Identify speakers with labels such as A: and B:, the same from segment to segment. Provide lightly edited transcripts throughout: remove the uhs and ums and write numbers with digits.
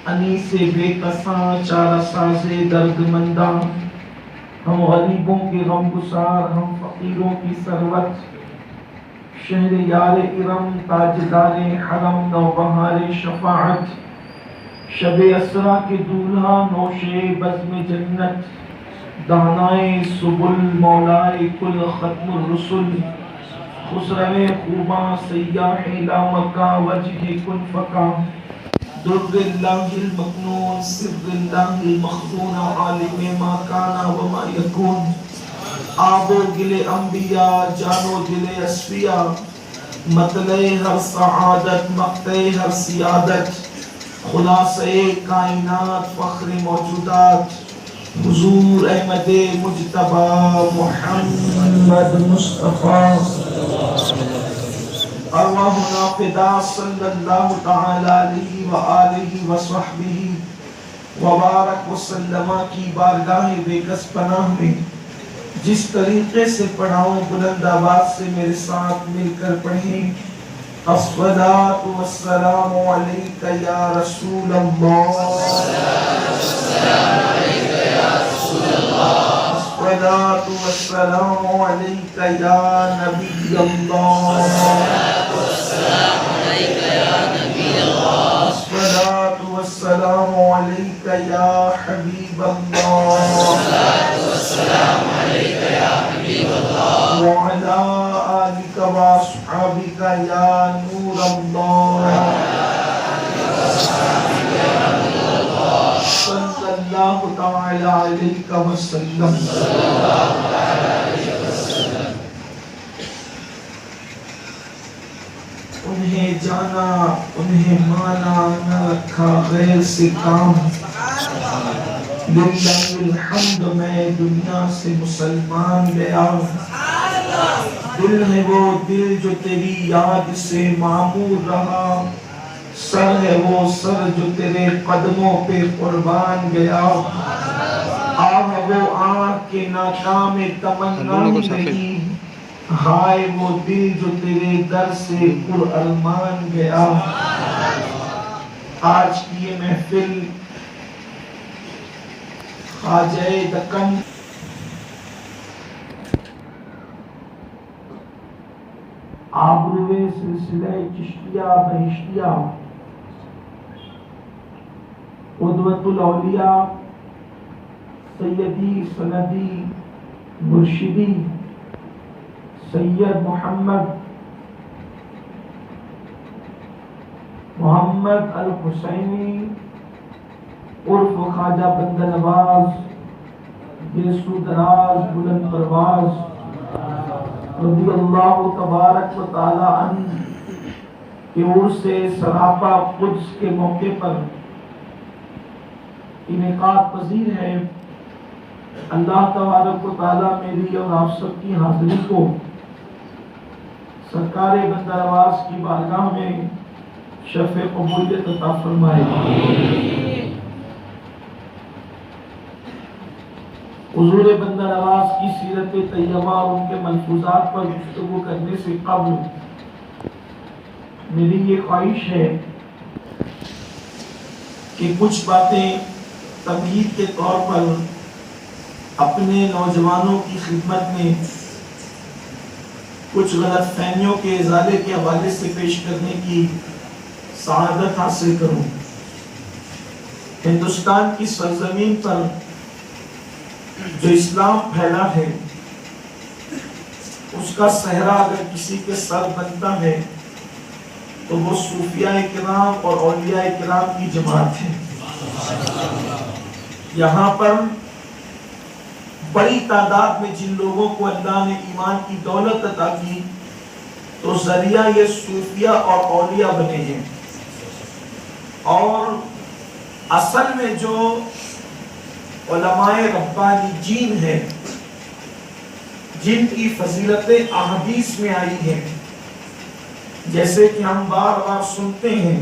A: انیس بے کساں چارہ ساز درد منداں، ہم غریبوں کے غم گسار، ہم فقیروں کی سروت، شہر یار ارم تاجدار حرم نوبہار شفاعت، شب اسرا کے دولہا نوش بزم جنت، دانائے سبل مولائے کل ختم الرسل، خسرو خوباں سیاح لامکہ وجہ کن فکا، در اللہ المکنون سر اللہ المخزون عالم ما کانا وما یکون، آب و گل انبیاء جان و دل اصفیاء، مطلع ہر سعادت مقطع ہر سیادت، خلاصہ کائنات فخر موجودات، حضور احمد مجتبی محمد مصطفیٰ ارواحنا فدا صلی اللہ تعالی علیہ وآلہ وصحبہ وبارک وسلم کی بارگاہ بے کس پناہ میں جس طریقے سے پڑھاؤں بلند آواز سے میرے ساتھ مل کر پڑھیں۔ الصلاة والسلام علیک یا رسول اللہ، الصلاة والسلام علیک یا نبی اللہ، الصلاة والسلام علیک یا حبیب اللہ، وعلى آلك وأصحابك يا نور الله، صلى الله تعالى عليك وسلم۔ انہیں جانا انہیں مانا نہ رکھا غیر سے کام، للہ الحمد میں دنیا سے مسلمان گیا، دل ہے وہ دل جو تیری یاد سے معمور رہا، سر ہے وہ سر جو تیرے قدموں پہ قربان گیا، آہ وہ آنکھ کے ناکام تمنا ہی نہیں، ہائے وہ دل جو تیرے در سے پر ارمان گیا۔ آج کی یہ محفل خواجہ دکن آبروے سلسلہ چشتیہ بہشتیہ قدوۃ الاولیاء سیدی سندی مرشدی سید محمد الحسینی عرف خواجہ بندہ نواز گیسو دراز بلند پرواز رضی اللہ تبارک و تعالی عنہ کے عرص سراپا قدس کے موقع پر انعقاد پذیر ہے۔ اللہ تبارک و تعالی میری اور آپ سب کی حاضری کو سرکار بندہ نواز کی بارگاہ میں شرف قبولیت عطا فرمائے۔ حضور بندہ نواز کی سیرت طیبہ اور ان کے ملفوظات پر گفتگو کرنے سے قبل میری یہ خواہش ہے کہ کچھ باتیں تمہید کے طور پر اپنے نوجوانوں کی خدمت میں کچھ غلط فہمیوں کے ازالے کے حوالے سے پیش کرنے کی سعادت حاصل کروں۔ ہندوستان کی سرزمین پر جو اسلام پھیلا ہے اس کا صحرا اگر کسی کے سر بنتا ہے تو وہ صوفیاء کرام اور اولیاء کرام کی جماعت ہے۔ یہاں پر بڑی تعداد میں جن لوگوں کو اللہ نے ایمان کی دولت عطا کی تو ذریعہ یہ صوفیاء اور اولیاء بنے ہیں، اور اصل میں جو علماء ربانی جین ہے جن کی فضیلتیں احادیث میں آئی ہیں، جیسے کہ ہم بار بار سنتے ہیں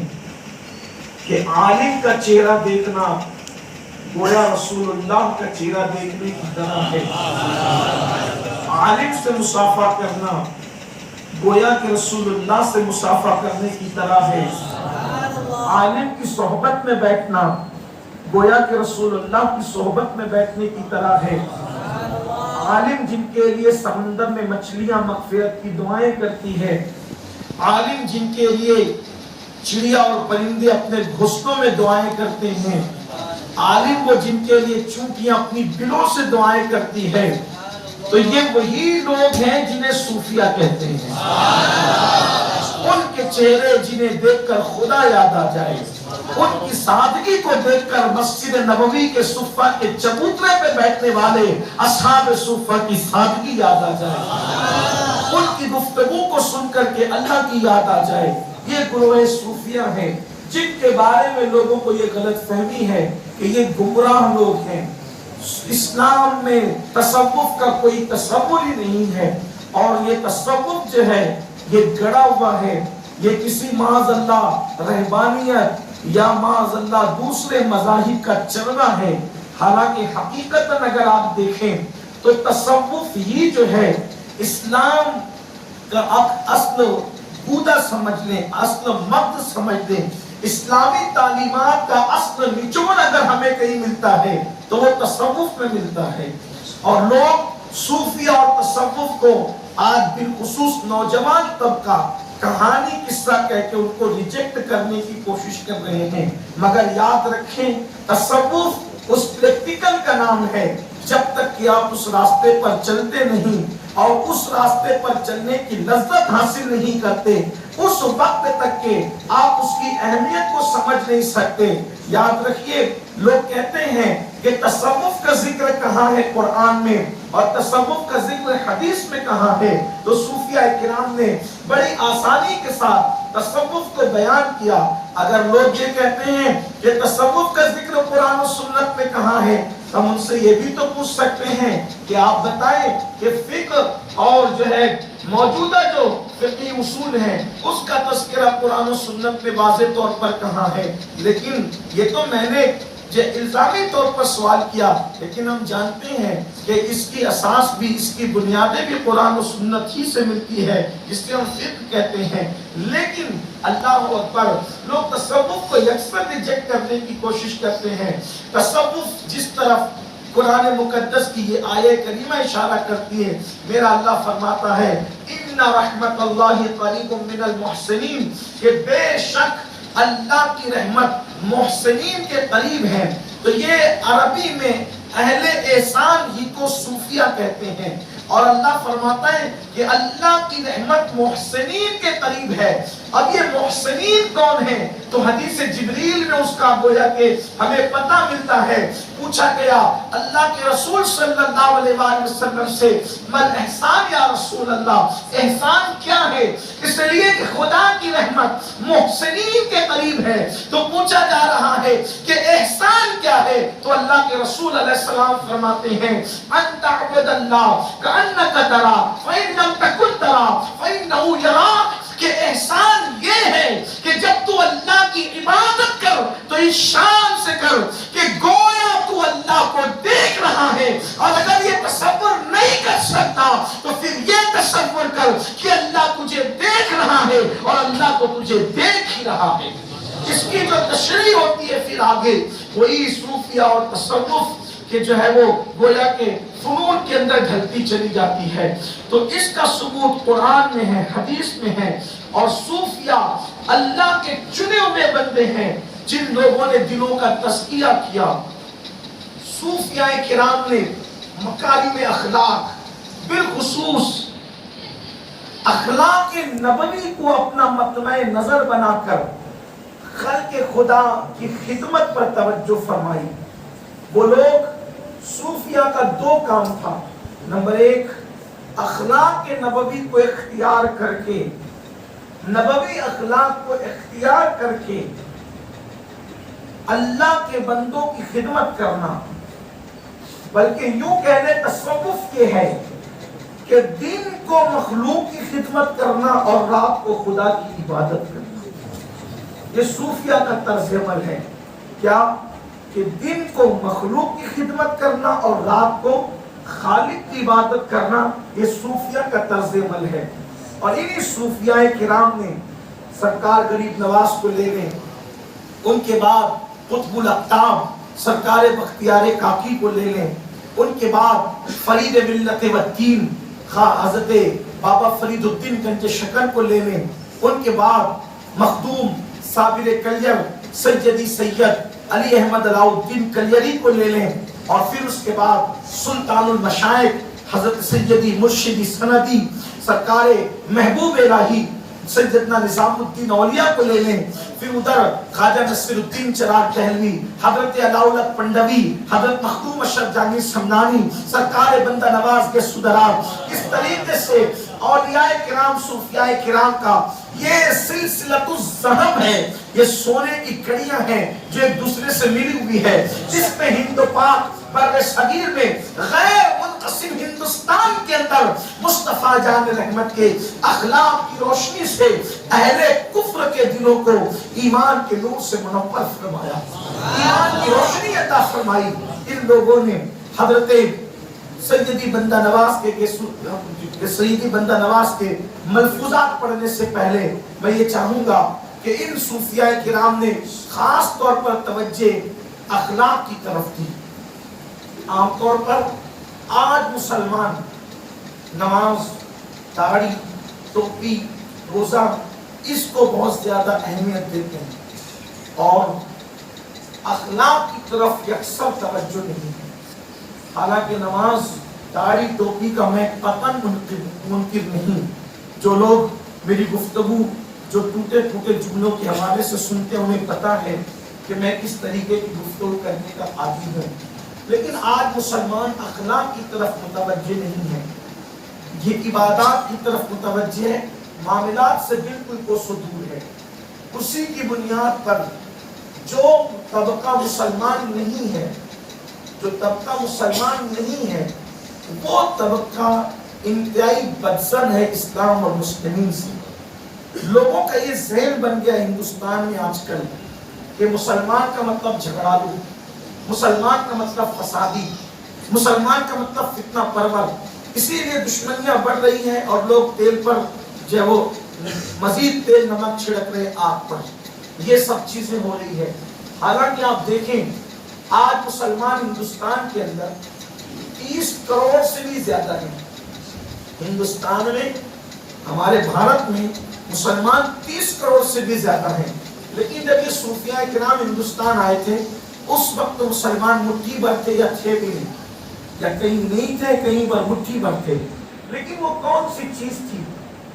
A: کہ عالم کا چہرہ دیکھنا گویا رسول اللہ کا چہرہ دیکھنے کی طرح ہے، عالم سے مصافحہ کرنا گویا کہ رسول اللہ سے مصافحہ کرنے کی طرح ہے۔ عالم کی صحبت میں بیٹھنا گویا کہ رسول اللہ کی صحبت میں بیٹھنے کی طرح ہے۔ عالم جن کے لیے سمندر میں مچھلیاں مغفرت کی دعائیں کرتی ہے، عالم جن کے لیے چڑیا اور پرندے اپنے گھونسلوں میں دعائیں کرتے ہیں، عالم وہ جن کے لیے چونٹیاں اپنی بلوں سے دعائیں کرتی ہے، تو یہ وہی لوگ ہیں جنہیں صوفیہ کہتے ہیں۔ ان کے چہرے جنہیں دیکھ کر خدا یاد آ جائے، ان کی سادگی کو دیکھ کر مسجد نبوی کے صفہ کے چبوترے پہ بیٹھنے والے اصحاب صفہ کی سادگی یاد آ جائے، ان کی گفتگو کو سن کر کے اللہ کی یاد آ جائے۔ یہ گروہ صوفیہ ہیں جن کے بارے میں لوگوں کو یہ غلط فہمی ہے کہ یہ گمراہ لوگ ہیں۔ اسلام میں تصوف کا کوئی تصور ہی نہیں ہے، اور یہ تصوف جو ہے یہ گڑا ہوا ہے، یہ کسی معاذ اللہ رہبانیت یا معاذ اللہ دوسرے مذاہب کا چلنا ہے۔ حالانکہ حقیقتاً اگر آپ دیکھیں تو تصوف ہی جو ہے اسلام کا اصل بودا سمجھ لیں، اصل مقد سمجھ لیں، اسلامی تعلیمات کا اصل نچوڑ اگر ہمیں کہیں ملتا ہے تو وہ تصوف میں ملتا ہے۔ اور لوگ صوفیہ اور تصوف کو آج بالخصوص نوجوان طبقہ کہانی قصہ کہہ کے ان کو ریجیکٹ کرنے کی کوشش کر رہے ہیں، مگر یاد رکھیں تصوف اس پریکٹیکل کا نام ہے جب تک کہ آپ اس راستے پر چلتے نہیں اور اس راستے پر چلنے کی لذت حاصل نہیں کرتے، اس وقت تک کہ آپ اس کی اہمیت کو سمجھ نہیں سکتے۔ یاد رکھیے، لوگ کہتے ہیں کہ تصوف کا ذکر کہاں ہے قرآن میں اور تصوف کا ذکر حدیث میں کہاں ہے، تو صوفیہ کرام نے بڑی آسانی کے ساتھ تصوف کو بیان کیا۔ اگر لوگ یہ کہتے ہیں کہ تصوف کا ذکر قرآن و سنت میں کہاں ہے، ہم ان سے یہ بھی تو پوچھ سکتے ہیں کہ آپ بتائیں کہ فقہ اور جو ہے موجودہ جو فقہی اصول ہیں اس کا تذکرہ قرآن و سنت میں واضح طور پر کہاں ہے۔ لیکن یہ تو میں نے جو الزامی طور پر سوال کیا، لیکن ہم جانتے ہیں کہ اس کی اساس بھی، اس کی بنیادیں بھی قرآن و سنت ہی سے ملتی ہے، جس سے ہم فقہ کہتے ہیں۔ لیکن اللہ اکبر، لوگ تصوف کو یکسر ریجیکٹ کرنے کی کوشش کرتے ہیں۔ تصوف جس طرف قرآن مقدس کی یہ آیہ کریمہ اشارہ کرتی ہے، میرا اللہ فرماتا ہے ان رحمت اللہ قریب من المحسنین، کہ بے شک اللہ کی رحمت محسنین کے قریب ہے۔ تو یہ عربی میں اہل احسان ہی کو صوفیہ کہتے ہیں، اور اللہ فرماتا ہے کہ اللہ کی رحمت محسنین کے قریب ہے۔ اب یہ محسنین کون ہیں؟ تو حدیث جبریل میں اس کا گویا کہ ہمیں پتہ ملتا ہے۔ پوچھا گیا اللہ کے رسول صلی اللہ علیہ وآلہ وسلم سے، مل احسان یا رسول اللہ، احسان کیا ہے؟ اس لیے کہ خدا کی رحمت محسنین کے قریب ہے۔ تو پوچھا جا رہا ہے کہ احسان کیا ہے؟ تو اللہ کے رسول علیہ السلام فرماتے ہیں ان تعبد اللہ کأنک ترا فإن لم تکن ترا فإنہ یراک، کہ احسان یہ ہے کہ جب تو اللہ کی عبادت کر تو اس شان سے کر کہ گویا تو اللہ کو دیکھ رہا ہے، اور اگر یہ تصور نہیں کر سکتا تو پھر یہ تصور کر کہ اللہ تجھے دیکھ رہا ہے اور اللہ کو تجھے دیکھ ہی رہا ہے۔ اس کی جو تشریح ہوتی ہے پھر آگے وہی صوفیہ اور تصوف کہ جو ہے وہ گویا کہ فنون کے اندر ڈھلتی چلی جاتی ہے۔ تو اس کا ثبوت قرآن میں ہے، حدیث میں ہے، اور صوفیہ اللہ کے چنے ہوئے بندے ہیں جن لوگوں نے دلوں کا تزکیہ کیا۔ صوفیہ کرام نے مکارم اخلاق، بالخصوص اخلاق نبوی کو اپنا مطمع نظر بنا کر خلق خدا کی خدمت پر توجہ فرمائی۔ وہ لوگ صوفیہ کا دو کام تھا، نمبر ایک اخلاق نبوی کو اختیار کر کے، نبوی اخلاق کو اختیار کر کے اللہ کے بندوں کی خدمت کرنا، بلکہ یوں کہنے تصوف کے ہے کہ دن کو مخلوق کی خدمت کرنا اور رات کو خدا کی عبادت کرنا۔ یہ صوفیہ کا طرز عمل ہے، کیا کہ دن کو مخلوق کی خدمت کرنا اور رات کو خالق کی عبادت کرنا، یہ صوفیہ کا طرز عمل ہے۔ اور انہی صوفیہ کرام نے سرکار غریب نواز کو لے لیں، ان کے بعد قطب الاقطاب سرکار بختیار کاکی کو لے لیں، ان کے بعد فرید ملت و دین حضرت بابا فرید الدین گنج شکر کو لے لیں، ان کے بعد مخدوم صابر کلیر سیدی سید علی احمد علاء الدین کلیری کو لے لیں، اور پھر اس کے بعد سلطان المشائخ حضرت سیدی مرشدی سندی سرکار محبوب الہی سیدنا نظام الدین اولیاء کو لے لیں، پھر ادھر خواجہ نصیر الدین چراغ دہلوی، حضرت علاؤلت پنڈوی، حضرت مخدوم اشرف جہانگیر سمنانی، سرکار بندہ نواز کے سدرات، اس طریقے سے اولیاء کرام صوفیاء کرام کا یہ سلسلۃ الذہب ہے، یہ سونے کی کڑیاں ہیں جو ایک دوسرے سے ملی ہوئی ہے، جس میں ہند و پاک بر صغیر میں غیر منقسم ہندوستان کے اندر مصطفیٰ جان رحمت کے اخلاق کی روشنی سے اہل کفر کے دلوں کو ایمان کے نور سے منور فرمایا، ایمان کی روشنی عطا فرمائی۔ ان لوگوں نے حضرت سیدی بندہ نواز سیدی بندہ نواز کے ملفوظات پڑھنے سے پہلے میں یہ چاہوں گا کہ ان صوفیاء کرام نے خاص طور پر توجہ اخلاق کی طرف دی۔ عام طور پر آج مسلمان نماز، داڑھی، ٹوپی، روزہ اس کو بہت زیادہ اہمیت دیتے ہیں اور اخلاق کی طرف یکسر توجہ نہیں ہے۔ حالانکہ نماز، داڑھی، ٹوپی کا میں قطعاً منکر نہیں۔ جو لوگ میری گفتگو جو ٹوٹے ٹوٹے جملوں کے حوالے سے سنتے ہیں انہیں پتا ہے کہ میں کس طریقے کی گفتگو کرنے کا عادی ہوں، لیکن آج مسلمان اخلاق کی طرف متوجہ نہیں ہے، یہ عبادات کی طرف متوجہ ہے، معاملات سے بالکل کوسوں دور ہے۔ اسی کی بنیاد پر جو طبقہ مسلمان نہیں ہے، جو طبقہ مسلمان نہیں ہے، وہ طبقہ انتہائی بدزن ہے اسلام اور مسلمین سے۔ لوگوں کا یہ ذہن بن گیا ہندوستان میں آج کل کہ مسلمان کا مطلب جھگڑالو، مسلمان کا مطلب فسادی، مسلمان کا مطلب فتنہ پرور، اسی لیے دشمنیاں بڑھ رہی ہیں اور لوگ تیل پر جو ہے وہ مزید تیل نمک چھڑک رہے آگ پر، یہ سب چیزیں ہو رہی ہے۔ حالانکہ آپ دیکھیں آج مسلمان ہندوستان کے اندر 30 کروڑ سے بھی زیادہ ہیں۔ ہندوستان میں، ہمارے بھارت میں مسلمان 30 کروڑ سے بھی زیادہ ہیں، لیکن جب یہ صوفیاء کرام ہندوستان آئے تھے اس وقت مسلمان مٹھی بھر تھے یا تھے بھی نہیں، یا کہیں نہیں تھے کہیں پر مٹھی بھر تھے۔ لیکن وہ کون سی چیز تھی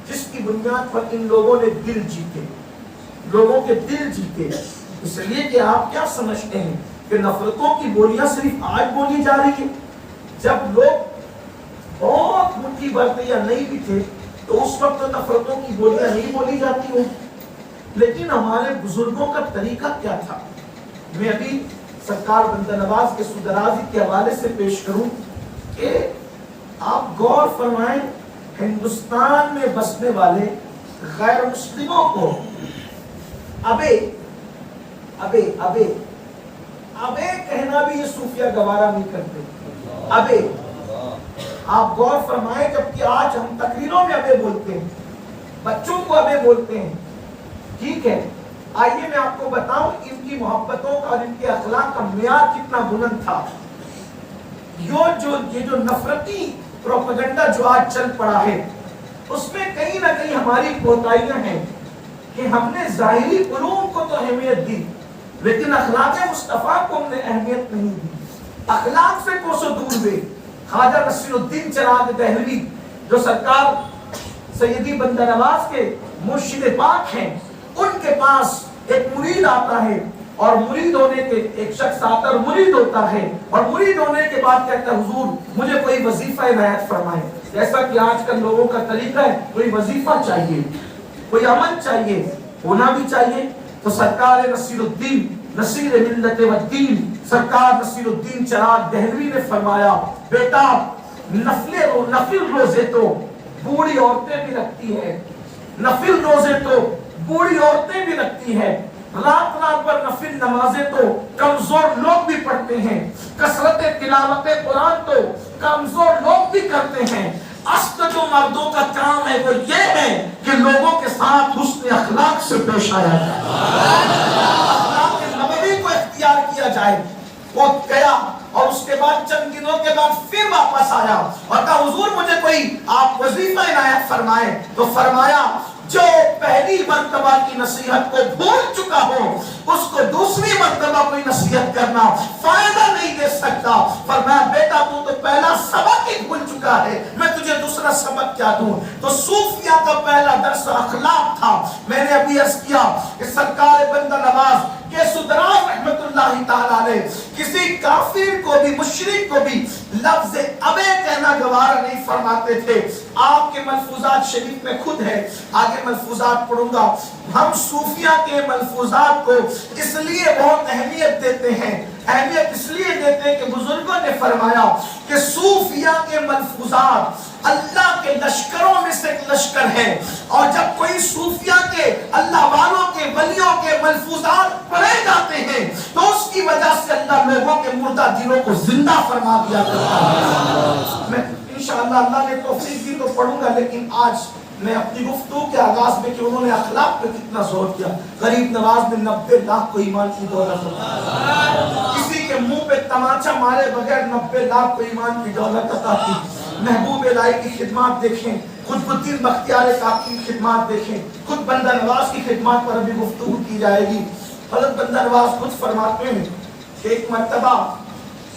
A: جس کی بنیاد پر ان لوگوں نے دل جیتے، لوگوں کے دل جیتے؟ اس لیے کہ آپ کیا سمجھتے ہیں کہ نفرتوں کی بولیاں صرف آج بولی جا رہی ہے؟ جب لوگ بہت مٹھی بھر تھے یا نہیں بھی تھے تو اس وقت نفرتوں کی بولیاں نہیں بولی جاتی ہوں، لیکن ہمارے بزرگوں کا طریقہ کیا تھا؟ میں ابھی سرکار بندہ نواز کے سدرازی کے حوالے سے پیش کروں کہ آپ غور فرمائیں، ہندوستان میں بسنے والے غیر مسلموں کو ابے کہنا بھی یہ صوفیہ گوارا نہیں کرتے۔ ابے، آپ غور فرمائیں، جبکہ آج ہم تقریروں میں ابے بولتے ہیں، بچوں کو ابے بولتے ہیں، ٹھیک ہے؟ آئیے میں آپ کو بتاؤں ان کی محبتوں کا اور ان کے اخلاق کا معیار کتنا بلند تھا۔ یہ جو نفرتی پروپیگنڈا جو آج چل پڑا ہے اس میں کہیں نہ کہیں ہماری کوتاہیاں ہیں کہ ہم نے ظاہری علوم کو تو اہمیت دی لیکن اخلاق مصطفیٰ کو ہم نے اہمیت نہیں دی، اخلاق سے کوسوں دور ہوئے۔ خواجہ نصیر الدین چراغ دہلوی جو سرکار سیدی بندہ نواز کے مرشد پاک ہیں، ان کے پاس ایک مرید آتا ہے اور مرید ہونے کے ایک شخص آتا ہے اور مرید ہوتا ہے اور مرید ہونے کے بعد کہتا ہے حضور مجھے کوئی وظیفہ عنایت فرمائیں۔ جیسا کہ آج کل لوگوں کا طریقہ ہے، کوئی وظیفہ چاہیے، کوئی عمل چاہیے، ہونا بھی چاہیے۔ تو سرکار نصیر الدین نصیر ملت و دین سرکار نصیر الدین چراغ دہلوی نے فرمایا بیٹا نفل روزے تو بوڑھی عورتیں بھی رکھتی ہیں، نفل روزے تو بوڑھی عورتیں بھی رکھتی ہیں، رات رات پر نفل نمازیں تو کمزور لوگ بھی پڑھتے ہیں، کثرت تلاوت قرآن تو کمزور لوگ بھی کرتے ہیں۔ اصل جو مردوں کا کام ہے وہ یہ ہے کہ لوگوں کے ساتھ حسن اخلاق سے پیش آیا جائے، اخلاق کیا جائے. وہ گیا اور اس کے بعد چند دنوں کے بعد پھر واپس آیا اور کہا حضور مجھے کوئی آپ وظیفہ عنایت فرمائے. تو فرمایا جو پہلی مرتبہ کی نصیحت کو بھول چکا ہو اس کو دوسری مرتبہ کوئی نصیحت کرنا فائدہ نہیں دے سکتا. فرمایا بیٹا تو پہلا سبق ہی بھول چکا ہے, میں تجھے دوسرا سبق کیا دوں. تو صوفیہ کا پہلا درس اخلاق تھا. میں نے ابھی عرض کیا کہ سرکار بندہ نواز کہ سدراز رحمت اللہ تعالی علیہ کسی کافر کو بھی مشرک کو بھی لفظ ابے کہنا گوارا نہیں فرماتے تھے. آپ کے ملفوظات شریف میں خود ہے, آگے ملفوظات پڑھوں گا. ہم صوفیہ کے ملفوظات کو اس لیے بہت اہمیت دیتے ہیں, اہمیت اس لیے دیتے ہیں کہ بزرگوں نے فرمایا کہ صوفیہ کے ملفوظات اللہ کے لشکروں میں سے ایک لشکر ہے, اور جب کوئی صوفیہ کے اللہ والوں کے ولیوں کے ملفوظات پڑھے جاتے ہیں تو اس کی وجہ سے اللہ لوگوں کے مردہ دلوں کو زندہ فرما دیا کرتا ہے. میں انشاءاللہ اللہ نے توفیق دی تو پڑھوں گا, لیکن آج میں اپنی گفتگو کے آغاز میں کہ انہوں نے اخلاق پہ کتنا زور کیا. غریب نواز نے 90 لاکھ کو ایمان کی دولت عطا, کسی کے منہ پہ تماچا مارے بغیر 90 لاکھ کو ایمان کی دولت عطا کی. محبوب الہی کی خدمات دیکھیں, قطب الدین بختیار کاکی کی خدمات دیکھیں, خود بندہ نواز کی خدمات پر ابھی گفتگو کی جائے گی. حضرت بندہ نواز خود فرماتے ہیں کہ ایک مرتبہ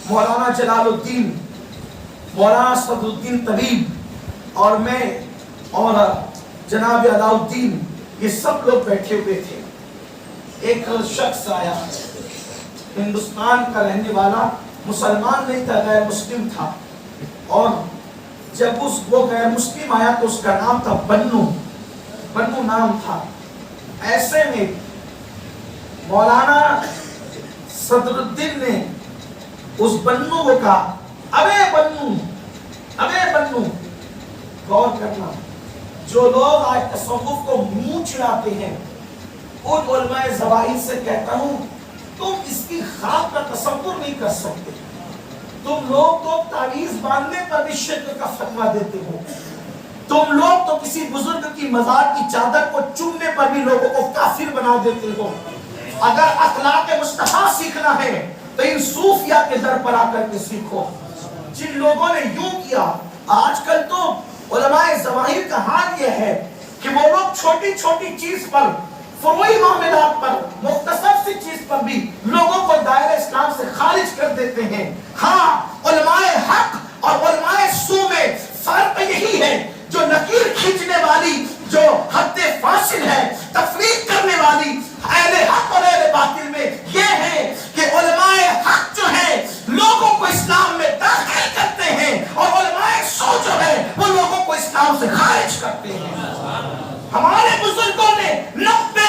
A: مولانا جلال الدین, مولانا صدر الدین طبیب اور میں اور جناب علاء الدین یہ سب لوگ بیٹھے ہوئے تھے. ایک شخص آیا, ہندوستان کا رہنے والا, مسلمان نہیں تھا, غیر مسلم تھا, اور جب وہ غیر مسلم آیا تو اس کا نام تھا بنو نام تھا. ایسے میں مولانا صدر الدین نے اس بنو کو کہا ابے بنو. غور کرنا, جو لوگ آج تصوف کو منہ چڑھاتے ہیں ان علماء زواہر سے کہتا ہوں تم اس کی خواب کا تصور نہیں کر سکتے. تم لوگ تو تعویذ باندھنے پر بھی شرک کا فتویٰ دیتے ہو. تم لوگ تو کسی بزرگ کی مزار کی چادر کو چومنے پر بھی لوگوں کو کافر بنا دیتے ہو. اگر اخلاق مصطفیٰ سیکھنا ہے تو ان صوفیہ کے در پر آ کر کے سیکھو. جن لوگوں نے یوں کیا, آج کل تو علماء ظواہر کا حال یہ ہے کہ وہ لوگ چھوٹی چھوٹی چیز پر, فروعی معاملات پر, مختصر سی چیز پر بھی لوگوں کو دائرہ اسلام سے خارج کر دیتے ہیں. ہاں, علماء حق اور علماء سو میں فرق یہی ہے, جو لکیر کھینچنے والی, جو حد فاصل ہے, تفریق کرنے والی اہل حق اور اہل باطل میں یہ ہے کہ علماء حق جو ہے لوگوں کو اسلام میں داخل کرتے ہیں, اور علماء سو جو ہے وہ لوگوں کو اسلام سے خارج کرتے ہیں. ہمارے بزرگوں نے 90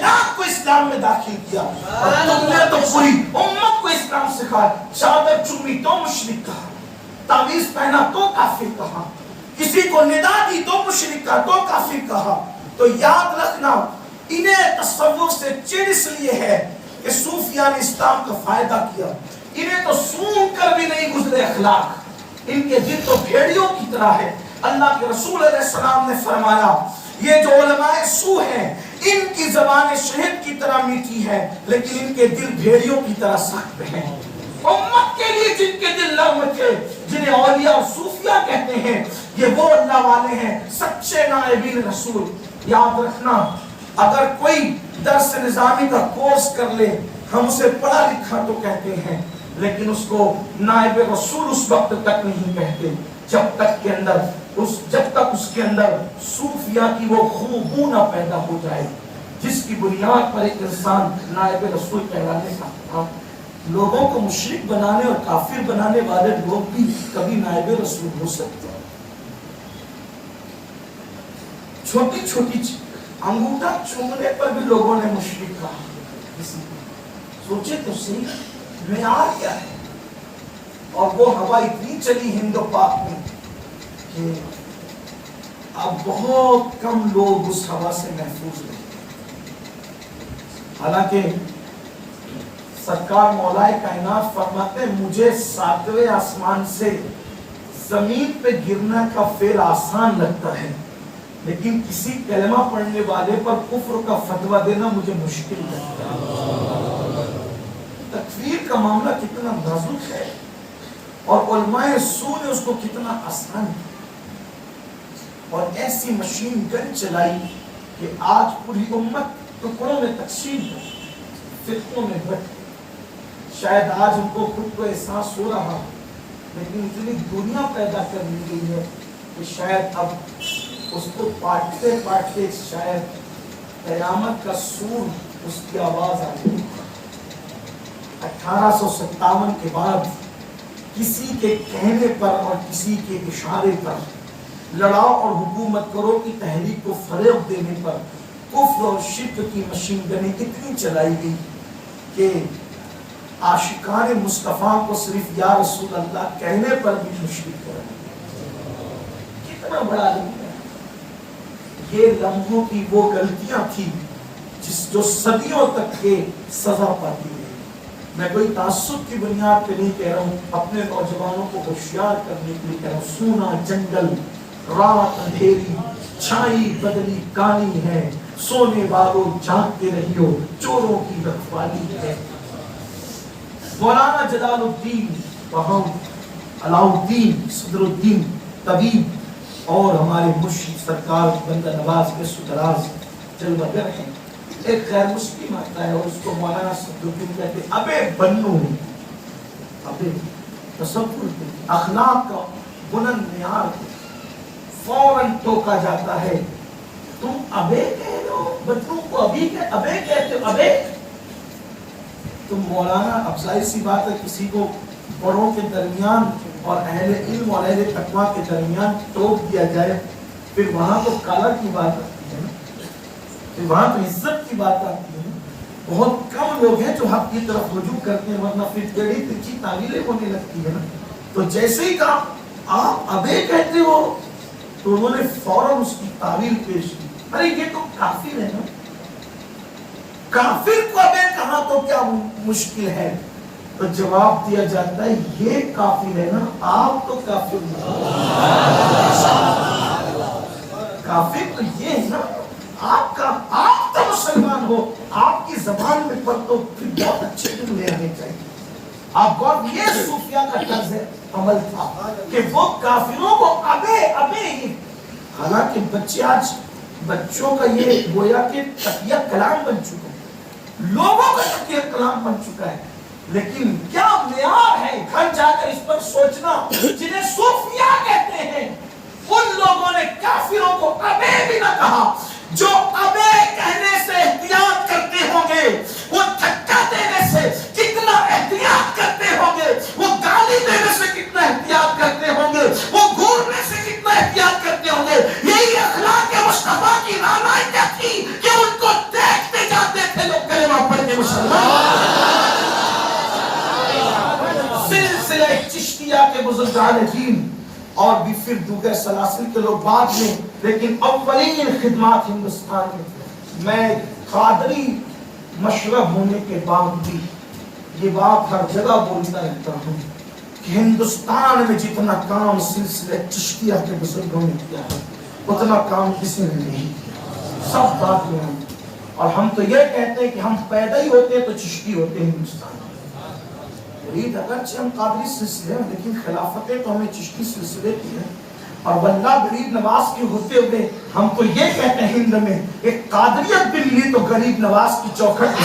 A: لاکھ کو اسلام میں داخل کیا, اور تم نے تو پوری امت کو اسلام سکھایا. چادر چومی تو مشرک کہا, تعویذ پہنا تو کافر کہا, کسی کو ندا دی تو مشرک کہا, تو کافر کہا. تو یاد رکھنا, انہیں تصوف سے چڑ اس لیے ہے کہ صوفیہ نے اسلام کا فائدہ کیا. انہیں تو سون کر بھی نہیں گزرے اخلاق, ان کے دل تو بھیڑیوں کی طرح ہے. اللہ کے رسول علیہ السلام نے فرمایا یہ جو علماء سو ہیں ان کی زبان شہد کی طرح میٹھی ہے, لیکن ان کے دل بھیڑیوں کی طرح سخت ہیں. امت کے لیے جن کے دل نرم تھے, جنہیں اولیاء اور صوفیہ کہتے ہیں, یہ وہ اللہ والے ہیں سچے نائبین رسول. یاد رکھنا, اگر کوئی درس نظامی کا کورس کر لے, ہم اسے پڑھا لکھا تو کہتے ہیں, لیکن اس کو نائب رسول اس وقت تک نہیں کہتے جب تک اس کے اندر صوفیہ کی وہ خوبو نہ پیدا ہو جائے, جس کی بنیاد پر ایک انسان نائب رسول کہلانے کا تھا. لوگوں کو مشرک بنانے اور کافر بنانے والے لوگ بھی کبھی نائب رسول ہو سکتے ہیں. چھوٹی چھوٹی انگوٹھا چومنے پر بھی لوگوں نے مشرک کہا. سوچے تو صحیح معیار کیا ہے. اور وہ ہوا اتنی چلی ہند و پاک میں کہ اب بہت کم لوگ اس ہوا سے محفوظ رہتے. حالانکہ سرکار مولا کائنات فرماتے ہیں مجھے 7ویں آسمان سے زمین پہ گرنا کا فعل آسان لگتا ہے, لیکن کسی کلمہ پڑھنے والے پر کفر کا فتویٰ دینا مجھے مشکل لگتا ہے. تکفیر کا معاملہ کتنا نازک ہے اور علماء سو نے اس کو کتنا آسان کیا اور ایسی مشین گن چلائی کہ آج پوری امت ٹکڑوں میں تقسیم ہے، فرقوں میں بٹ، شاید آج ان کو خود کو احساس ہو رہا، لیکن اتنی دنیا پیدا کر دی گئی ہے کہ شاید اب اس کو پاٹتے پاٹتے شاید قیامت کا سور اس کی آواز آ گئی۔ 1857 کے بعد کسی کے کہنے پر اور کسی کے اشارے پر لڑاؤ اور حکومت کرو کی تحریک کو فروغ دینے پر کفر اور شرک کی مشین گنیں اتنی چلائی گئی کہ عاشقان مصطفیٰ کو صرف یا رسول اللہ کہنے پر بھی مشرک کر کتنا بڑا لمحہ ہے۔ یہ لمحوں کی وہ غلطیاں تھی جو صدیوں تک کے سزا پاتی ہے۔ میں کوئی تعصب کی بنیاد پہ نہیں کہہ رہا ہوں، اپنے نوجوانوں کو ہوشیار کرنے کے لیے کہہ رہا ہوں۔ سونا جنگل، رات اندھیری، چھائی بدلی کانی ہے، سونے والوں جاگتے رہیو، چوروں کی رکھوالی ہے۔ مولانا جلال الدین علاؤ الدین صدر الدین طبیب اور ہمارے مرشد سرکار بندہ نواز کے سدراز جلوہ گر ہیں، ایک غیر مسلم آتا ہے اور اس کو مولانا صدر الدین کہتے ہیں ابے بنو، ابے تصور اخلاق کا بلند معیار فوراً ٹوکا جاتا ہے، تم ابے کہہ رہے ہو، بچوں کو ابھی ابے کہتے ہو، ابے تم مولانا۔ اب ظاہر سی بات ہے کسی کو بڑوں کے درمیان اور اہل علم اور اہل تقویٰ کے درمیان ٹوک دیا جائے پھر وہاں تو کالا کی بات آتی ہے نا، پھر وہاں تو عزت کی بات آتی ہے۔ بہت کم لوگ ہیں جو حق کی طرف رجوع کرتے ہیں، ورنہ پھر ٹیڑھی ترچھی تعویلیں ہونے لگتی ہے نا۔ تو جیسے ہی کہا آپ ابے کہتے ہو تو انہوں نے فوراً اس کی تعویل پیش کی، ارے یہ تو کافر ہے نا، کافر کو ابے کہا تو کیا مشکل ہے؟ تو جواب دیا جاتا ہے یہ کافر ہے نا، آپ تو کافر نہیں، کافر تو یہ ہے نا، آپ تو مسلمان ہو، آپ کی زبان میں پر تو پھر بہت اچھے جملے آنے چاہیے۔ آپ غور، یہ صوفیہ کا طرز عمل تھا کہ وہ کافروں کو ابے ابے ہی، حالانکہ بچے آج بچوں کا یہ گویا کہ تقیہ کلام بن چکا ہے، لوگوں کا تقیہ کلام بن چکا ہے، لیکن کیا معیار ہے گھر جا کر اس پر سوچنا۔ جنہیں صوفیہ کہتے ہیں ان لوگوں نے کافروں کو ابے بھی نہ کہا۔ جو ابے کہنے سے احتیاط کرتے ہوں گے وہ دھکا دینے سے کتنا احتیاط کرتے ہوں گے، وہ گالی دینے سے کتنا احتیاط کرتے ہوں گے، وہ گھورنے سے کتنا احتیاط کرتے ہوں گے۔ یہی اخلاق مصطفیٰ کی رعنائی تھی کہ ان کو دیکھتے جاتے تھے لوگ کلمہ پڑھ کے مسلمان۔ سلسلہ چشتیہ کے بزرگان دین اور بھی پھر دوسرے سلاسل کے لوگ بعد میں، لیکن اولین خدمات ہندوستان میں قادری مشرب ہونے کے بعد بھی یہ بات ہر جگہ بولتا رہتا ہوں کہ ہندوستان میں جتنا کام سلسلہ چشتیہ کے بزرگوں نے کیا ہے اتنا کام کسی نے نہیں کیا، سب بات میں ہیں۔ اور ہم تو یہ کہتے ہیں کہ ہم پیدا ہی ہوتے ہیں تو چشتی ہوتے ہیں ہندوستان میں۔ اگرچہ ہم قادری سلسلے ہیں لیکن خلافتیں تو ہمیں چشتی سلسلے کی ہیں، اور واللہ غریب نواز کے ہوتے ہوئے ہم تو یہ کہتے ہیں ہند میں ایک قادریت بھی لی تو غریب نواز کی چوکھٹ کی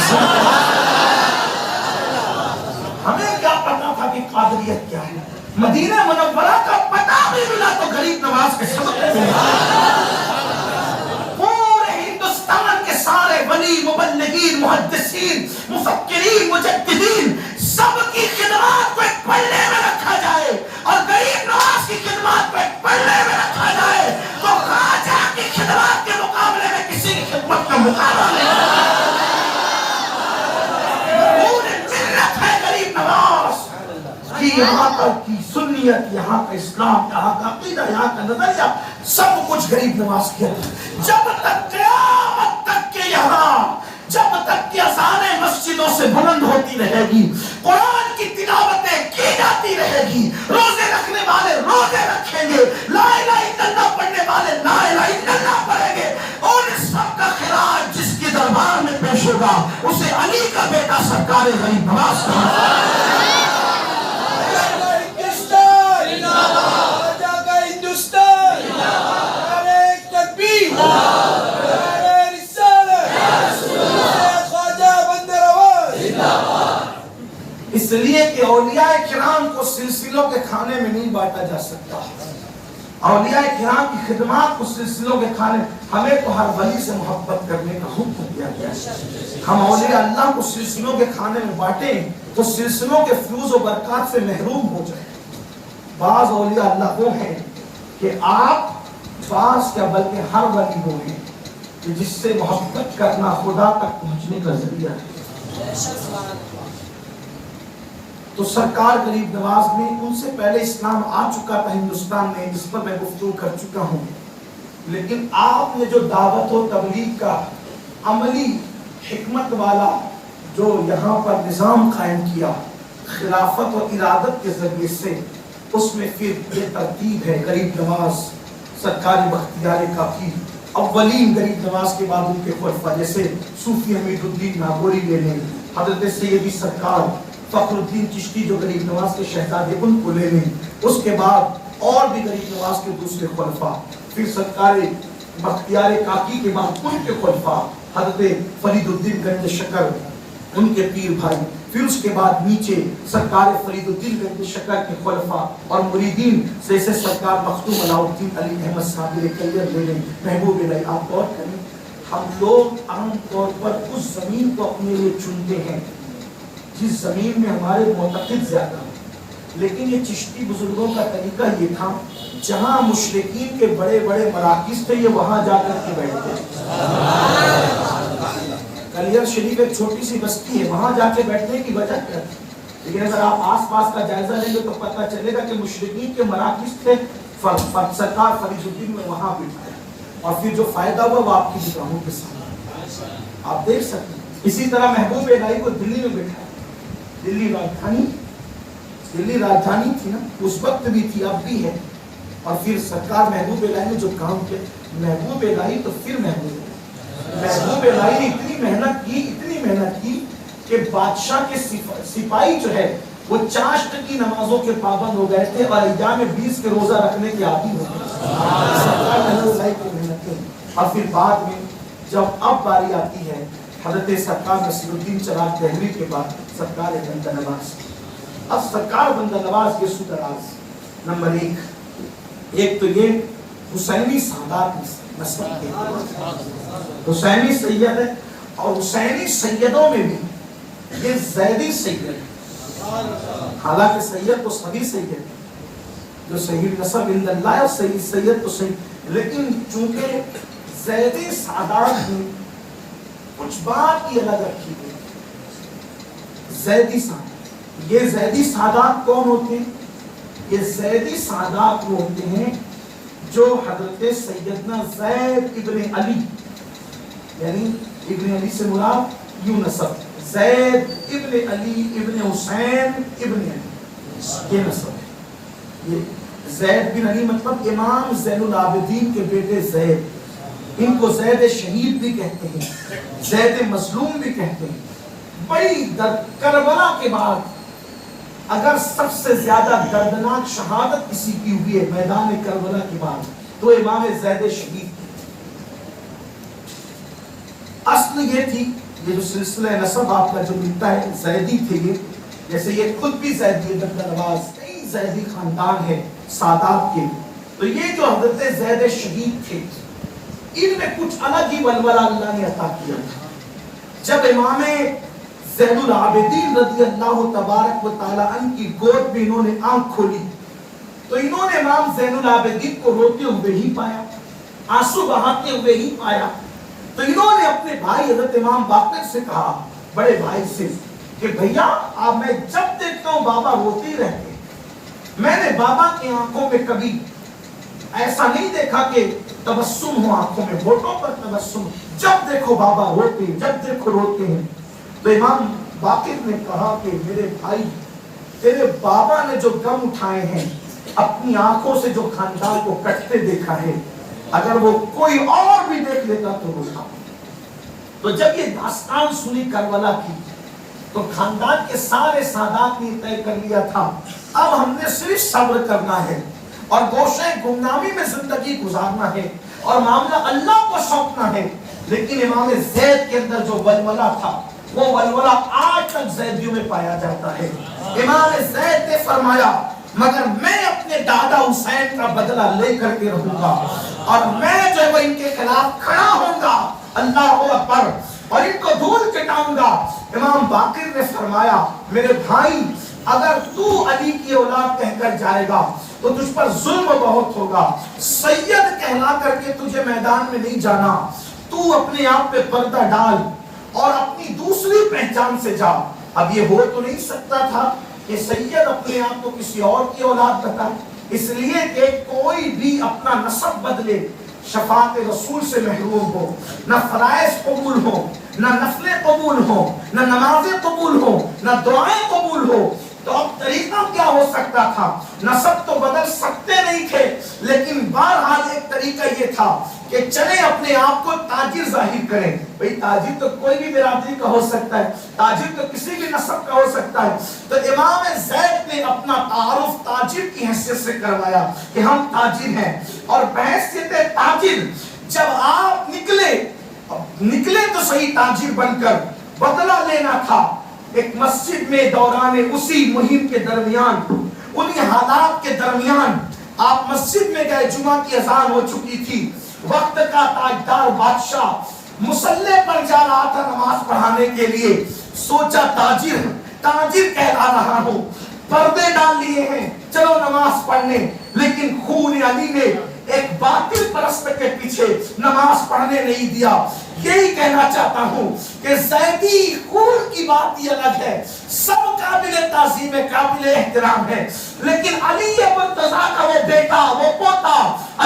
A: ہمیں کیا پتا تھا کہ قادریت کیا ہے؟ مدینہ منورہ کا پتہ بھی ملا تو غریب نواز کے سبق پورے ہندوستان کے سارے ولی، مبلغین، محدثین، مفکرین، مجددین سب کی خدمات کو ایک پلے میں رکھا جائے اور غریب نواز کی خدمات کو ایک پلے میں رکھا جائے تو خواجہ کی خدمات کے مقابلے میں کسی کی خدمت کا مقابلہ نہیں۔ پوری ملت ہے غریب نواز کی، یہاں تک کی سنیت، یہاں کا اسلام، یہاں کا عقیدہ، یہاں کا نظریہ سب کچھ غریب نواز کیا۔ جب تک قیامت تک کے یہاں، جب تک کہ اذانیں مسجدوں سے بلند ہوتی رہے گی، قرآن کی تلاوتیں کی جاتی رہے گی، روزے رکھنے والے روزے رکھیں گے، لا الہ الا اللہ پڑھنے والے لا الہ الا اللہ پڑھیں گے، اور اس سب کا خراج جس کے دربار میں پیش ہوگا اسے علی کا بیٹا سرکار غریب نواز اس لیے کہ اولیاء کرام کو سلسلوں کے کھانے میں نہیں بانٹا جا سکتا. اولیاء کرام کی خدمات کو سلسلوں کے کھانے، ہمیں تو ہر ولی سے محبت کرنے کا حکم دیا گیا ہے. ہم اولیاء اللہ کو سلسلوں کے کھانے میں بانٹیں تو سلسلوں کے فیوز و برکات سے محروم ہو جائیں. بعض اولیاء اللہ وہ ہیں کہ آپ بعض کیا بلکہ ہر ولی وہ ہیں کہ جس سے محبت کرنا خدا تک پہنچنے کا ذریعہ ہے. تو سرکار غریب نواز میں ان سے پہلے اسلام آ چکا تھا ہندوستان میں، جس پر میں گفتگو کر چکا ہوں. لیکن آپ نے جو دعوت و تبلیغ کا عملی حکمت والا جو یہاں پر نظام قائم کیا خلافت و ارادت کے ذریعے سے، اس میں پھر یہ ترتیب ہے. غریب نواز سرکار بختیار کافی اولین غریب نواز کے بعد ان کے خلفاء جیسے صوفی حمید الدین ناگوری لے لیں، حضرت سیدی سرکار فخر الدین چشتی جو غریب نواز کے شہزادے ان کو لے لیں. اس کے بعد اور بھی غریب نواز کے دوسرے خلفاء، پھر سرکار بختیار کاکی کے بعد ان کے خلفاء حضرت فرید الدین گنج شکر ان کے پیر بھائی، پھر اس کے بعد نیچے سرکار فرید الدین گنج شکر کے خلفاء اور مریدین جیسے سرکار مختوم علاء الدین علی احمد صابر کلیر لے لیں. محبوب الہی آپ غور کریں، ہم لوگ عام طور پر اس زمین کو اپنے لیے چنتے ہیں جس زمین میں ہمارے معتقد زیادہ ہیں. لیکن یہ چشتی بزرگوں کا طریقہ یہ تھا، جہاں مشرکین کے بڑے بڑے مراکز تھے یہ وہاں جا کر کے بیٹھتے. کلیر شریف ایک چھوٹی سی بستی ہے، وہاں جا کے بیٹھنے کی وجہ کیا تھی؟ لیکن اگر آپ آس پاس کا جائزہ لیں گے تو پتہ چلے گا کہ مشرکین کے مراکز تھے. سرکار فرید الدین میں وہاں بٹھایا اور پھر جو فائدہ ہوا وہ آپ کی نگاہوں کے سامنے آپ دیکھ سکتے ہیں. اسی طرح محبوب الہی کو دلی میں بٹھایا. دلی راجدھانی تھی نا، اس وقت بھی تھی، اب بھی ہے. اور پھر سرکار محبوب الہی نے جو کام کیا، محبوب الہی تو پھر محبوب الہی نے اتنی محنت کی کہ بادشاہ کے سپاہی جو ہے وہ چاشت کی نمازوں کے پابند ہو گئے تھے اور ایام 20 کے روزہ رکھنے کے عادی ہو گئے. سرکار محبوب الہی کی محنت. اور پھر بعد میں جب اب باری آتی ہے حضرت سرکار نصیر الدین چراغ دہلوی کے بعد سرکار بندہ نواز. اب سرکار بندہ نواز یہ سدراز نمبر ایک تو یہ حسینی سادات نسل کے حسینی سید ہے، اور حسینی سیدوں میں بھی یہ زیدی سید ہے. حالانکہ سید تو سبھی سید جو سید نسب عند اللہ اور سید تو سید، لیکن چونکہ زیدی سادات میں کچھ بات کی الگ رکھی گئی. زیدی سادات، یہ زیدی سادات کون ہوتے ہیں؟ یہ زیدی سادات وہ ہوتے ہیں جو حضرت سیدنا زید ابن علی، یعنی ابن علی سے مراد یوں نسب زید ابن علی ابن حسین ابن علی، یہ نسب ہے. یہ زید بن علی مطلب امام زین العابدین کے بیٹے زید. ان کو زید شہید بھی کہتے ہیں، زید مظلوم بھی کہتے ہیں. بڑی کربلا کے بعد اگر سب سے زیادہ دردناک شہادت کسی کی ہوئی ہے میدان کربلا کے بعد تو امام زید شہید. اصل یہ تھی، یہ جو سلسلہ نسب آپ کا جو ملتا ہے زیدی تھے یہ، جیسے یہ خود بھی زیدی بندہ نواز، کئی زیدی خاندان ہے سادات کے. تو یہ جو حضرت زید شہید تھے ان میں کچھ الگ ہی ولولہ اللہ نے عطا کیا. جب امام زین العابدین رضی اللہ تبارک و تعالی عنہ کی گود میں انہوں نے آنکھ کھولی تو انہوں نے امام زین العابدین کو روتے ہوئے ہی پایا، آنسو بہاتے ہوئے ہی پایا. تو انہوں نے اپنے بھائی حضرت امام باقر سے کہا، بڑے بھائی سے، کہ بھیا آپ میں جب دیکھتا ہوں بابا روتے ہی رہتے. میں نے بابا کی آنکھوں میں کبھی ایسا نہیں دیکھا کہ تبسم ہو آنکھوں میں، ہوٹوں پر تبسم، جب دیکھو بابا روتے، جب دیکھو روتے ہیں. تو امام باقر نے کہا کہ میرے بھائی، تیرے بابا نے جو غم اٹھائے ہیں، اپنی آنکھوں سے جو خاندان کو کٹتے دیکھا ہے، اگر وہ کوئی اور بھی دیکھ لیتا تو روتا. تو جب یہ داستان سنی کربلا کی تو خاندان کے سارے سادات نے طے کر لیا تھا اب ہم نے صرف صبر کرنا ہے اور گوشے گمنامی میں زندگی گزارنا ہے اور معاملہ اللہ کو سونپنا ہے. لیکن امام زید کے اندر جو ولولہ تھا وہ ولولہ آج تک زیدیوں میں پایا جاتا ہے. امام زید نے فرمایا مگر میں اپنے دادا حسین کا بدلہ لے کر کے رہوں گا اور میں جو ہے وہ ان کے خلاف کھڑا ہوں گا, اللہ اکبر, اور ان کو دھول چٹاؤں گا. امام باقر نے فرمایا میرے بھائی اگر تو علی کی اولاد کہہ کر جائے گا تو تجھ پر ظلم بہت ہوگا. سید کہلا کر کے تجھے میدان میں نہیں جانا, تو اپنے آپ پہ پردہ ڈال اور اپنی دوسری پہچان سے جا. اب یہ ہو تو نہیں سکتا تھا کہ سید اپنے آپ کو کسی اور کی اولاد بتائے, اس لیے کہ کوئی بھی اپنا نسب بدلے شفاعت رسول سے محروم ہو, نہ فرائض قبول ہو, نہ نفلیں قبول ہو, نہ نمازیں قبول ہو, نہ دعائیں قبول ہو. تو اب طریقہ کیا ہو سکتا تھا؟ نسب تو بدل سکتے نہیں تھے, لیکن بہرحال ایک طریقہ یہ تھا کہ چلے اپنے آپ کو تاجر ظاہر کریں. بھئی تاجر تو کوئی بھی برادری کا ہو سکتا ہے, تاجر تو کسی بھی نسب کا ہو سکتا ہے. تو امام زید نے اپنا تعارف تاجر کی حیثیت سے کروایا کہ ہم تاجر ہیں, اور بحیثیت تاجر جب آپ نکلے تو صحیح تاجر بن کر بدلہ لینا تھا. ایک مسجد میں دوران اسی مہم کے درمیان, انہی حالات کے درمیان آپ مسجد میں گئے, جمعہ کی اذان ہو چکی تھی, وقت کا تاجدار بادشاہ مصلی پر جا رہا تھا نماز پڑھانے کے لیے. سوچا تاجر کہلا رہا ہوں, پردے ڈال لیے ہیں, چلو نماز پڑھنے. لیکن خون علی نے ایک باطل پرست کے پیچھے نماز پڑھنے نہیں دیا. یہی کہنا چاہتا ہوں کہ زیدی خون کی بات یہ الگ ہے, سب قابل تعظیم قابل احترام ہے, لیکن علی مرتضیٰ کا وہ بیٹا وہ پوتا,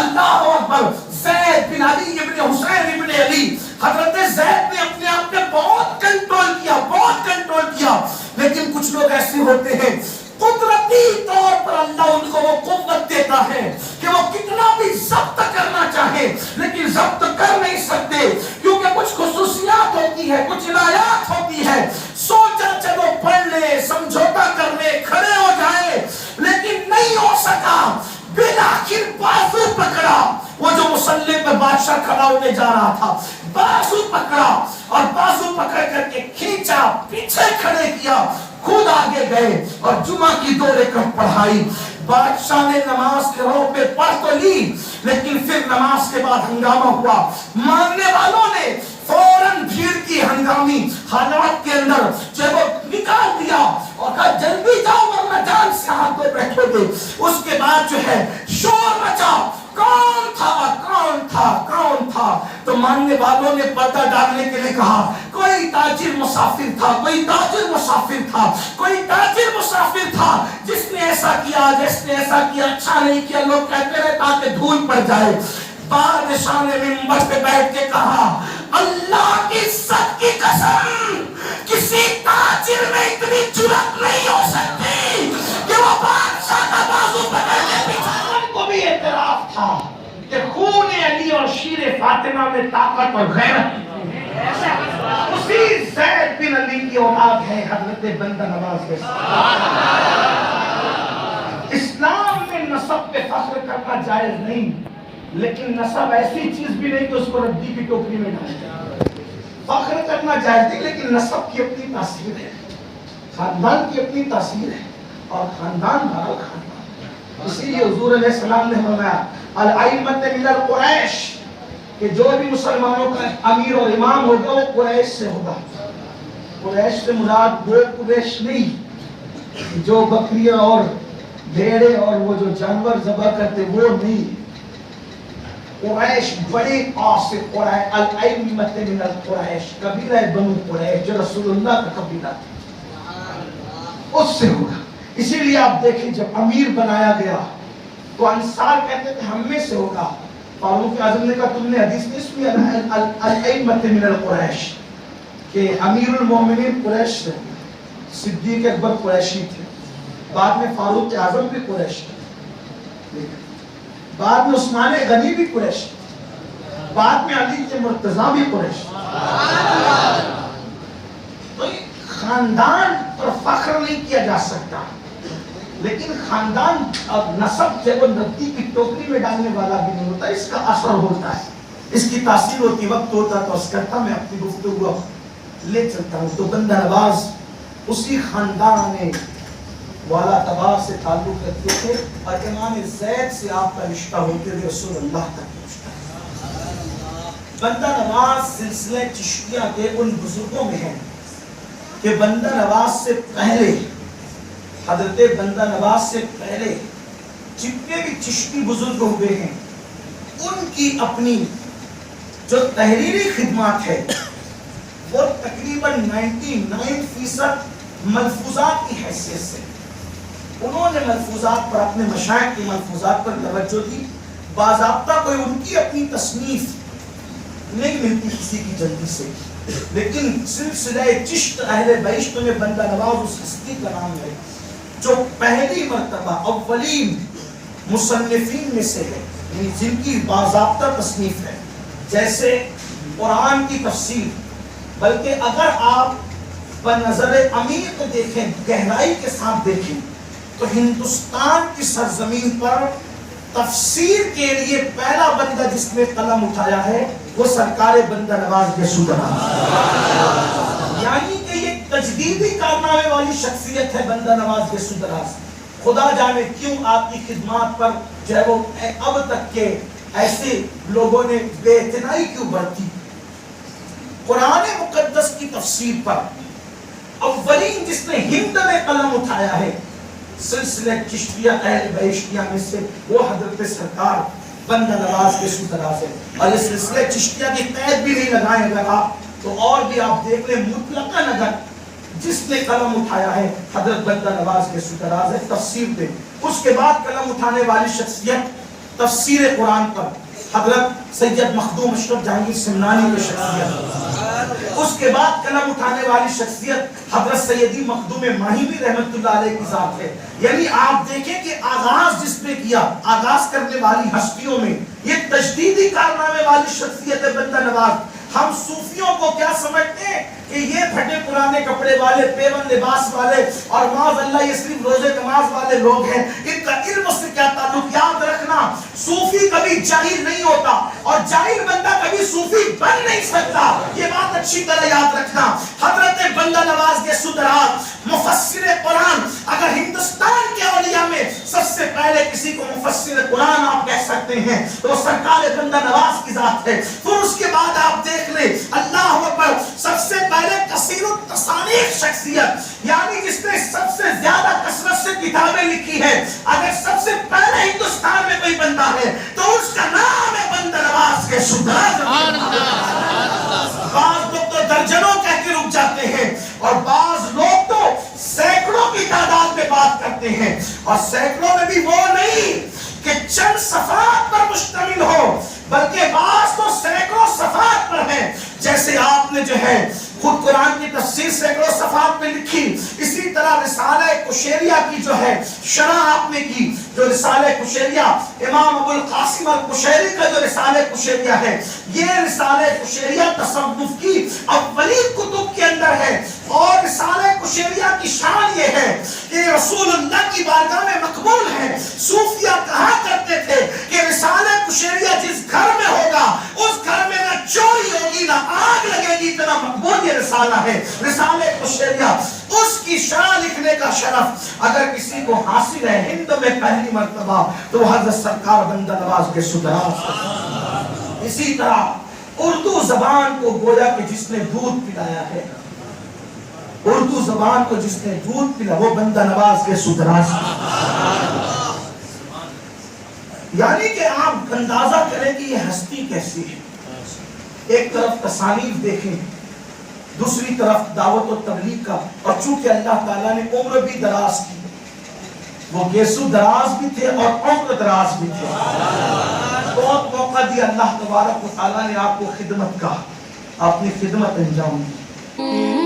A: اللہ اکبر, زید بن علی ابن حسین ابن علی, حضرت زید نے اپنے آپ پہ بہت کنٹرول کیا. لیکن کچھ لوگ ایسے ہوتے ہیں قدرتی طور پر اللہ ان کو وہ قوت دیتا ہے کہ وہ کتنا بھی ضبط کرنا چاہے لیکن ضبط کر نہیں سکتے, کیونکہ کچھ خصوصیات ہوتی ہے, کچھ عنایات ہوتی ہے. سوچا چلو پڑھ لے, سمجھوتا کر لے, کھڑے ہو جائے, لیکن نہیں ہو سکا. بالآخر بازو پکڑا, وہ جو مصلی پہ بادشاہ کھڑا ہونے جا رہا تھا, بازو پکڑا اور بازو پکڑ کر کے کھینچا, پیچھے کھڑے کیا, خود آگے گئے اور جمعہ کی 2 رکعت پڑھائی. بادشاہ نے نماز کے رو پہ پڑھ تو لی, لیکن پھر نماز کے بعد ہنگامہ ہوا. ماننے والوں نے فوراً بھیڑ کی ہنگامی حالات کے اندر جو وہ نکال دیا اور کہا جلدی جاؤ ورنہ جان سے ہاتھ دھو بیٹھو گے. اس کے بعد جو ہے شور مچا, کون تھا. تو ماننے والوں نے پردہ ڈالنے کے لیے کہا کوئی تاجر مسافر تھا, جس نے ایسا کیا, اچھا نہیں کیا. لوگ کہتے رہے تاکہ دھول پڑ جائے. بادشاہ نے منبر پہ بیٹھ کے کہا اللہ کی عزت کی قسم, کسی تاجر میں اتنی جرأت نہیں ہو سکتی کہ وہ بادشاہ کا بازو پکڑ کے پیچھے. کو بھی اعتراف تھا کہ خون علی اور شیر فاطمہ میں طاقت اور غیرت اسی زید بن علی کی اولاد ہے حضرت بندہ نواز کے. اسلام میں نسب پہ فخر کرنا جائز نہیں, لیکن نسب ایسی چیز بھی نہیں کہ اس کو ردی کی ٹوکری میں ڈال جائے. فخر کرنا جائز نہیں, لیکن نسب کی اپنی تاثیر ہے, خاندان کی اپنی تاثیر ہے, اور خاندان بہرحال خاندان. اسی لیے حضور علیہ السلام نے فرمایا الائمۃ من القریش, کہ جو بھی مسلمانوں کا امیر اور امام ہوگا وہ قریش سے ہوگا. قریش سے مراد وہ قریش نہیں جو بکریاں اور بھیڑے اور وہ جو جانور ذبح کرتے وہ نہیں. قریش بڑے قاصر قریش, الائمۃ من القریش, قبیلہ بنو قریش جو رسول اللہ کا قبیلہ تھا, اس سے ہوگا. اسی لیے آپ دیکھیں جب امیر بنایا گیا تو انصار کہتے تھے ہم میں سے ہوگا. فاروق اعظم نے کہا تم نے حدیث نہیں سنی الائمۃ من القریش, کہ امیر المومنین قریش سے, صدیق اکبر قریشی تھے, بعد میں فاروق اعظم بھی قریش تھے, بعد میں عثمان غنی بھی قریش, بعد میں علی کے مرتضیٰ بھی قریش. تو خاندان پر فخر نہیں کیا جا سکتا، لیکن خاندان اور نسب جو ندی کی ٹوکری میں ڈالنے والا بھی نہیں ہوتا، اس کا اثر ہوتا ہے، اس کی تاثیر ہوتی، وقت ہوتا تو اس کرتا میں اپنی گفتگو لے چلتا ہوں۔ تو بندہ نواز اسی خاندان والا تبار سے تعلق رکھتے تھے اور امام زید سے آپ کا رشتہ ہوتے ہوئے رسول اللہ تک پہنچتا۔ بندہ نواز سلسلہ چشتیہ کے ان بزرگوں میں ہیں کہ بندہ نواز سے پہلے، حضرت بندہ نواز سے پہلے جتنے بھی چشتی بزرگ ہوئے ہیں ان کی اپنی جو تحریری خدمات ہے وہ تقریباً 99% ملفوظات کی حیثیت سے، انہوں نے ملفوظات پر، اپنے مشائخ کی ملفوظات پر توجہ دی۔ باضابطہ کوئی ان کی اپنی تصنیف نہیں ملتی کسی کی جلدی سے، لیکن سلسلہ چشت اہل بہشت میں بندہ نواز اس ہستی کا نام ہے جو پہلی مرتبہ اولین مصنفین میں سے ہے، یعنی جن کی باضابطہ تصنیف ہے، جیسے قرآن کی تفسیر۔ بلکہ اگر آپ بنظر عمیق دیکھیں، گہرائی کے ساتھ دیکھیں، تو ہندوستان کی سرزمین پر تفسیر کے لیے پہلا بندہ جس نے قلم اٹھایا ہے وہ سرکار بندہ نواز گیسو دراز، یعنی کہ یہ تجدیدی کارنامے والی شخصیت ہے بندہ نواز گیسو دراز۔ خدا جانے کیوں آپ کی خدمات پر جو ہے وہ اب تک کے ایسے لوگوں نے بے اعتنائی کیوں برتی۔ قرآن مقدس کی تفسیر پر اولین جس نے ہند میں قلم اٹھایا ہے سلسلہ چشتیہ اہل بہشتیہ میں سے وہ حضرت سرکار بندہ نواز گیسو دراز ہے۔ اور یہ سلسلہ چشتیہ کی قید بھی نہیں لگائیں اگر آپ تو، اور بھی آپ دیکھ لیں مطلقاً اگر جس نے قلم اٹھایا ہے حضرت بندہ نواز گیسو دراز ہے تفسیر پہ۔ اس کے بعد قلم اٹھانے والی شخصیت تفسیر قرآن پر حضرت سید مخدوم اشرف جہانگیر سمنانی کی شخصیت۔ اس کے بعد قلم اٹھانے والی شخصیت حضرت سیدی مخدوم ماہیوی رحمت اللہ علیہ کی ذات ہے۔ یعنی آپ دیکھیں کہ آغاز جس نے کیا، آغاز کرنے والی ہستیوں میں یہ تجدیدی کارنامے والی شخصیت ہے بندہ نواز۔ ہم صوفیوں کو کیا سمجھتے ہیں کہ یہ پھٹے پرانے کپڑے والے، پیون لباس والے اور معاذ اللہ یہ صرف روزے نماز والے لوگ ہیں، ان کا علم سے کیا تعلق۔ یاد رکھنا صوفی کبھی جاہل نہیں ہوتا اور جاہل بندہ کبھی صوفی بن نہیں سکتا، یہ بات اچھی طرح یاد رکھنا۔ حضرت بندہ نواز گیسو دراز مفسر قرآن، اگر ہندوستان کے اولیاء میں سب سے پہلے کسی کو مفسر قرآن آپ کہہ سکتے ہیں تو وہ سرکار بندہ نواز کی ذات ہے۔ پھر اس کے بعد آپ دیکھ لیں اللہ اکبر، سب سے پہلے کثیر التصانیف شخصیت، یعنی جس نے سب سے زیادہ کثرت سے کتابیں لکھی ہے۔ اگر سب سے پہلے ہندوستان میں کوئی بندہ ہے تو اس کا نام ہے بندہ نواز گیسو دراز۔ بعض لوگ تو درجنوں کہہ کے رک جاتے ہیں اور بعض لوگ تو سینکڑوں کی تعداد میں بات کرتے ہیں، اور سینکڑوں میں بھی وہ نہیں کہ چند صفحات پر مشتمل ہو، بلکہ بعض تو سینکڑوں صفحات پر ہیں۔ جیسے آپ نے جو ہے خود قرآن کی تفسیر سینکڑوں صفحات میں لکھی، اسی طرح رسالہ قشیریہ کی جو ہے شرح آپ نے کی، جو رسالہ قشیریہ امام ابو القاسم القشیری کا جو رسالہ قشیریہ ہے، یہ رسالہ قشیریہ تصوف کی اولین کتب کے اندر ہے۔ اور رسالہ قشیریہ کی شان یہ ہے کہ رسول اللہ کی بارگاہ میں مقبول ہے۔ صوفیہ کہا کرتے تھے کہ رسالہ قشیریہ جس گھر میں ہوگا اس گھر میں نہ چوری ہوگی نہ آگ لگے گی، اتنا مقبول یہ رسالہ ہے رسالہ قشیریہ۔ اس کی شرح لکھنے کا شرف اگر کسی کو حاصل ہے ہند میں پہلی مرتبہ تو حضرت سرکار بندہ نواز گیسو دراز۔ اسی طرح اردو زبان کو گویا کہ جس نے دودھ پلایا ہے، اردو زبان کو جس نے دودھ پلا وہ بندہ نواز گیسو دراز۔ یعنی کہ آپ اندازہ کریں کہ یہ ہستی کیسی ہے۔ ایک طرف تصانیف دیکھیں، دوسری طرف دعوت و تبلیغ کا، اور چونکہ اللہ تعالیٰ نے عمر بھی دراز کی، وہ گیسو دراز بھی تھے اور عمر دراز بھی تھے، بہت موقع دیا اللہ تبارک و تعالیٰ نے آپ کو خدمت کا، اپنی خدمت انجام دی۔